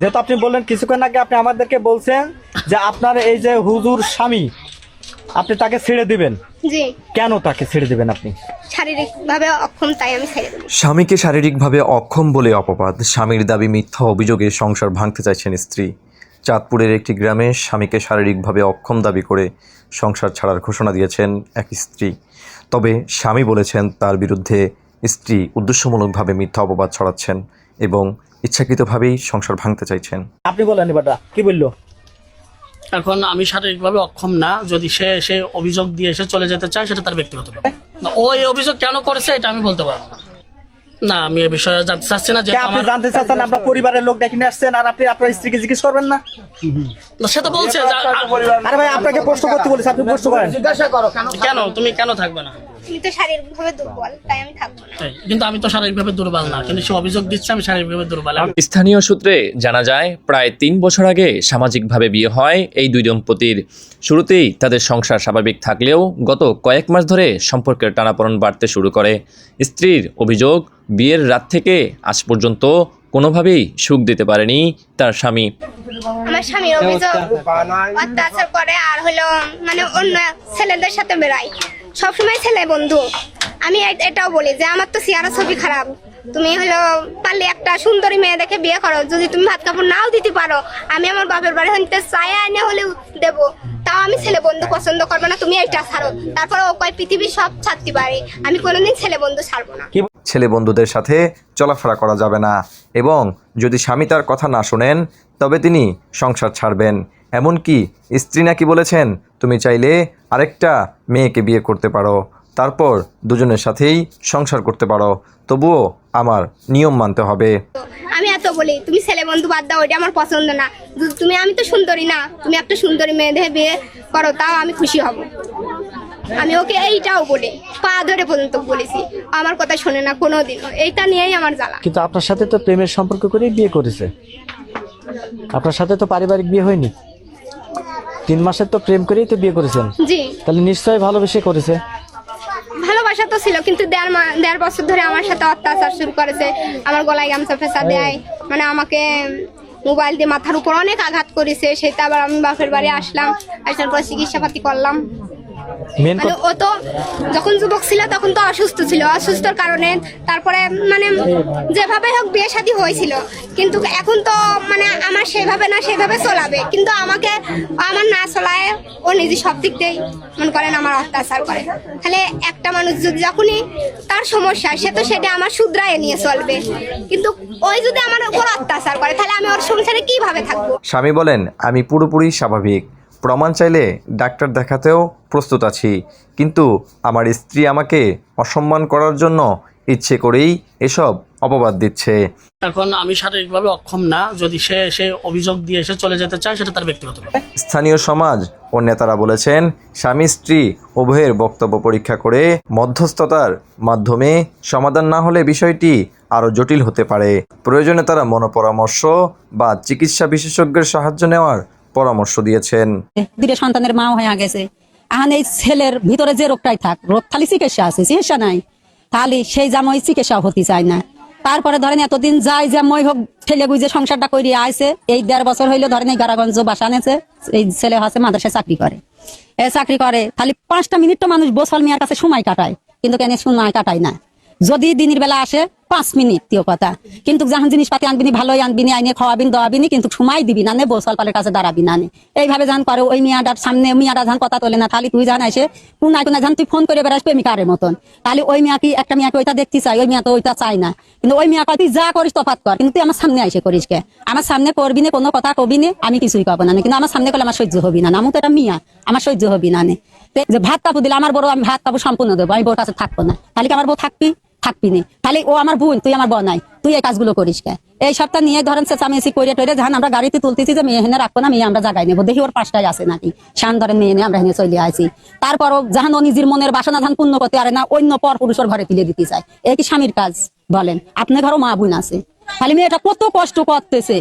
যেহেতু আপনি বললেন কিছুক্ষণ আগে আপনি আমাদেরকে বলছেন যে আপনার এই যে হুজুর স্বামী আপনি তাকে ছেড়ে দিবেন, জি কেন তাকে ছেড়ে দিবেন আপনি? শারীরিকভাবে অক্ষম, তাই আমি ছেড়ে দেবো। স্বামীকে শারীরিকভাবে অক্ষম বলে অপবাদ, স্বামীর দাবি মিথ্যা অভিযোগে সংসার ভাঙতে চাইছেন স্ত্রী। চাঁদপুরের একটি গ্রামে স্বামীকে শারীরিকভাবে অক্ষম দাবি করে সংসার ছাড়ার ঘোষণা দিয়েছেন এক স্ত্রী। তবে স্বামী বলেছেন তার বিরুদ্ধে স্ত্রী উদ্দেশ্যমূলকভাবে মিথ্যা অপবাদ ছড়াচ্ছেন এবং ইচ্ছাকৃতভাবেই সংসার ভাঙতে চাইছেন। আপনি বলেন এবারটা কি বললো? এখন আমি শারীরিকভাবে অক্ষম না, যদি সে অভিযোগ দিয়ে এসে চলে যেতে চায় সেটা তার ব্যক্তিগত ব্যাপার। না, ও এই অভিযোগ কেন করেছে এটা আমি বলতে পারবো না। না, আমি এ বিষয়ে জানতে চাচ্ছি না। যে আপনি জানতে চাচ্ছেন আপনার পরিবারের লোক ডেকে নিয়ে আসছেন আর আপনি আপনার স্ত্রীকে জিজ্ঞেস করবেন না? সে তো বলছে আরে ভাই আপনাকে প্রশ্ন করতে বলেছে, আপনি প্রশ্ন করেন। কেন তুমি কেন থাকবে না? তুমি তো শারীরিকভাবে দুর্বল, তাই আমি থাকবো না। কিন্তু আমি তো শারীরিকভাবে দুর্বল না, কিন্তু সে অভিযোগ দিচ্ছে আমি শারীরিকভাবে দুর্বল। স্থানীয় সূত্রে জানা যায় প্রায় ৩ বছর আগে সামাজিকভাবে বিয়ে হয় এই দুই দম্পতির। শুরুতেই তাদের সংসার স্বাভাবিক থাকলেও গত কয়েক মাস ধরে সম্পর্কের টানাপোড়েন বাড়তে শুরু করে। স্ত্রীর অভিযোগ, বিয়ের রাত থেকে আজ পর্যন্ত কোনোভাবেই সুখ দিতে পারেনি তার স্বামী। আমার স্বামীর অভিযোগ অত্যাচার করে আর হলো মানে অন্য ছেলেদের সাথে বেড়ায়, সবসময় ছেলে বন্ধু। আমি এটাও বলি যে আমার তো চেহারা ছবি খারাপ, তুমি হলো পারলে একটা সুন্দরী মেয়ে দেখে বিয়ে করো। যদি তুমি ভাত কাপড় নাও দিতে পারো, আমি আমার বাপের বাড়ি হইতে চাই আইনে হলেও দেবো, তাও আমি ছেলে বন্ধু পছন্দ করবো না, তুমি এইটা ছাড়ো। তারপরে ও কয় পৃথিবী সব ছাড়তে পারে, আমি কোনোদিন ছেলে বন্ধু ছাড়বো না। ছেলে বন্ধুদের সাথে চলাফেরা করা যাবে না এবং যদি স্বামী তার কথা না শোনেন তবে তিনি সংসার ছাড়বেন। এমনকি স্ত্রী নাকি বলেছেন তুমি চাইলে আরেকটা মেয়েকে বিয়ে করতে পারো, তারপর দুজনের সাথেই সংসার করতে পারো, তবুও আমার নিয়ম মানতে হবে। আমি এত বলি তুমি ছেলে বন্ধু বাদ দাও, ওইটা আমার পছন্দ না। তুমি, আমি তো সুন্দরী না, তুমি একটা সুন্দরী মেয়ে দেখে বিয়ে করো, তাও আমি খুশি হব। আমি ওকে এইটাও বলি, পা ধরে পর্যন্ত বলেছি, আমার কথা শোনে না কোনোদিন। এইটা নিয়েই আমার জ্বালা। কিন্তু আপনার সাথে তো প্রেমের সম্পর্ক করেই বিয়ে করেছে, আপনার সাথে তো পারিবারিক বিয়ে হয়নি। 3 মাসের তো প্রেম করেই তো বিয়ে করেছেন, জি তাহলে নিশ্চয়ই ভালোবেসে করেছে। ভালোবাসা তো ছিল, কিন্তু দেড় বছর ধরে আমার সাথে অত্যাচার শুরু করেছে। আমার গলায় গামছা ফেঁসা দেয়, মানে আমাকে মোবাইল দিয়ে মাথার উপর অনেক আঘাত করেছে। সেটা আবার আমি বাপের বাড়ি আসলাম, আসার পর চিকিৎসাপাতি করলাম। মেন মানে ও তো যখন যুবক ছিল তখন তো অসুস্থ ছিল, অসুস্থর কারণে তারপরে মানে যেভাবে হোক বিয়ে শাদী হয়েছিল। কিন্তু এখন তো মানে আমার সেভাবে না সেভাবে চলাবে, কিন্তু আমাকে আমার না চলায় ও নিজে সব দিক দিয়েই মনে করেন আমার অত্যাচার করে। তাহলে একটা মানুষ যদি যখনই তার সমস্যা সে তো সেটা আমার শুধরায় নিয়ে চলবে, কিন্তু ওই যদি আমার উপর অত্যাচার করে তাহলে আমি ওর সংসারে কিভাবে থাকবো? স্বামী বলেন আমি পুরোপুরি স্বাভাবিক, প্রমাণ চাইলে ডাক্তার দেখাতেও প্রস্তুত আছি, কিন্তু আমার স্ত্রী আমাকে অসম্মান করার জন্য ইচ্ছে করেই এসব অপবাদ দিচ্ছে। এখন আমি শারীরিকভাবে অক্ষম না, যদি সে অভিযোগ দিয়ে এসে চলে যেতে চায় সেটা তার ব্যক্তিগত ব্যাপার। স্থানীয় সমাজ ও নেতারা বলেছেন স্বামী স্ত্রী উভয়ের বক্তব্য পরীক্ষা করে মধ্যস্থতার মাধ্যমে সমাধান না হলে বিষয়টি আরও জটিল হতে পারে। প্রয়োজনে তারা মনোপরামর্শ বা চিকিৎসা বিশেষজ্ঞের সাহায্য নেওয়ার পরামর্শ দিয়েছেন। দুটো সন্তানের মাও হয়ে গেছে, এখন এই ছেলের ভিতরে যে রোগটাই থাক, রোগ খালি চিকিৎসা আছে, চিকিৎসা নাই, তাহলে সেই জামাই চিকিৎসা হতে চায় না। তারপরে ধরেন এতদিন যায় যে মই হোক ছেলে বুঝে সংসারটা করে আইছে, এই 1.5 বছর হইলো ধরেন এই গারাগঞ্জ বাসা আনেছে। এই ছেলে হচ্ছে মাদ্রাসায় চাকরি করে, চাকরি করে খালি 5টা মিনিট তো মানুষ বসল মিয়ার কাছে সময় কাটায়, কিন্তু কেন সময় কাটায় না। যদি দিনের বেলা আসে 5 মিনিট তিও কথা, কিন্তু যখন জিনিসপাতি আনবিনি ভালোই আনবিনি, আইনে খাওয়াবিন দাওয়াবিনি, কিন্তু সময় দিবি না নে, বসল পালের কাছে দাঁড়াবি না নে। এইভাবে জান করে ওই মিয়াটার সামনে, মিয়াটা ধান কথা তোলে না, তাহলে তুই জান এসে কোনায় কোনায় জান তুই ফোন করে বেড়াস প্রেমিকারের মতন, তাহলে ওই মিয়া কি একটা মিয়াকে ওইটা দেখতে চাই, ওই মিয়া তো ওইটা চায় না। কিন্তু ওই মিয়া কয় তুই যা করিস তফাৎ কর, কিন্তু তুই আমার সামনে এসে করিস কে? আমার সামনে করবি না, কোনো কথা কবি না, আমি কিছুই পাবো না, কিন্তু আমার সামনে করলে আমার সহ্য হবি না। আমি তো এটা মিয়া, আমার সহ্য হবি না নে। যে ভাত কাপড় দিলে আমার বড়, আমি ভাত কাপড় সম্পূর্ণ দেবো, আমি বউর কাছে থাকবো না, তাহলে কি আমার বউ থাকবি? থাকবি নি। তাহলে ও আমার বোন, তুই আমার বনাই, তুই এই কাজগুলো করিস কে? এই সপ্তাহ নিয়ে ধরেন চেঁচামেচি করে টরে যখন আমরা গাড়িতে তুলতেছি যে মেয়ে হেনে রাখবো না, মেয়ে আমরা জায়গায় নেবো, দেখি ওর 5টায় আছে নাকি, শান ধরেন মেয়ে নিয়ে আমরা হেনে চলে আসি। তারপরও যখন ও নিজের মনের বাসনা ধান পূর্ণ করতে পারে না, অন্য পর পুরুষের ঘরে তুলে দিতে চায়। এই কি স্বামীর কাজ? বলেন, আপনার ঘরও মা বোন আছে, খালি মেয়েটা কত কষ্ট করতেছে।